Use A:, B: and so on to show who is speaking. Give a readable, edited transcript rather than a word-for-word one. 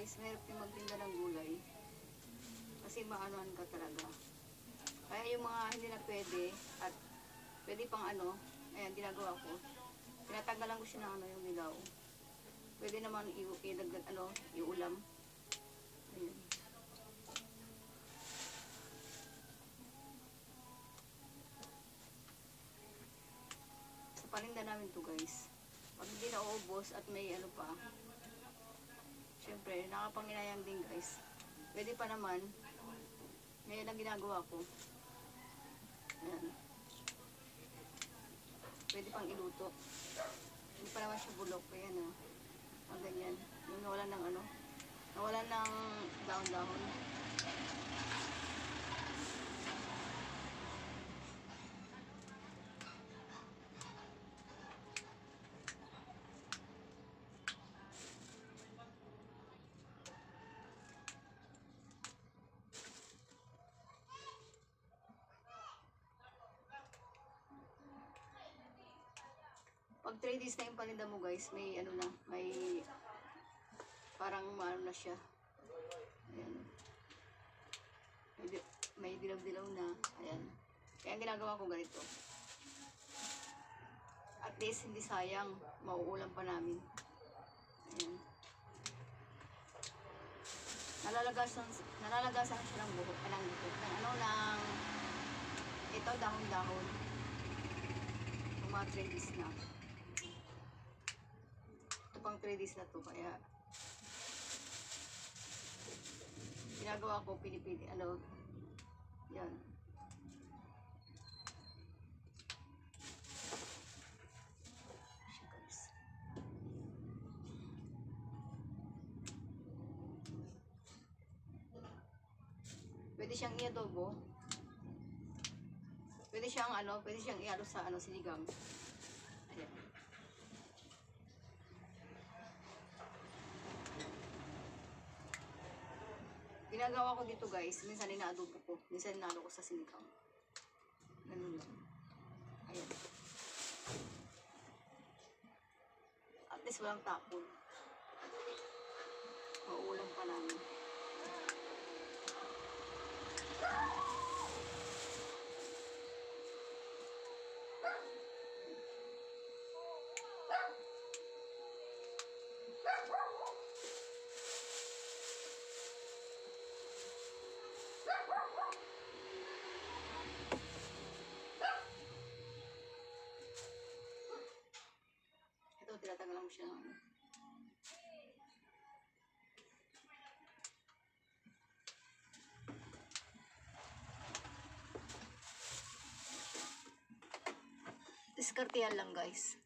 A: guys, mahirap yung magtinda ng gulay. Kasi maanoan ka talaga. Kaya yung mga hindi na pwede, at pwede pang ano, ayan, ginagawa ko. Tinatanggalan ko siya ng ano, yung dilaw. Pwede naman idagdag, ano, iulam. Ayan. Sa paninda namin to guys. Pag hindi na uubos at may ano pa, syempre, nakapanginayang din guys. Pwede pa naman, ngayon ang ginagawa ko. Ayan. Pwede pang iluto. Hindi pa naman siya bulok. Ayan o. Ang ganyan. Yung nawalan ng ano, nawalan ng dahon-dahon. Pag 3 days na yung paninda mo guys, may ano na, may parang maano na siya. Ayan. May dilaw-dilaw na. Ayan. Kaya ang ginagawa ko ganito. At least hindi sayang, mauulam pa namin. Ayan. Nalalagasan siya ng buhok, ng ano, ng ito, dahon-dahon. Yung mga 3 days na. Ito pang 3 days na to, kaya ginagawa ko, pinipili, ano, yan. Pwede siyang i-adobo. Pwede siyang ano, pwede siyang i-alo sa ano, sinigang. Ayan. Ginagawa ko dito guys, minsan ina-adobo ko, minsan ina-alo ko sa sinigang. Ganun lang. Ayan. At least walang tapon. Mauulam pa namin. Ito, tinatanggalan mo siya ng ano. Diskartehan lang guys.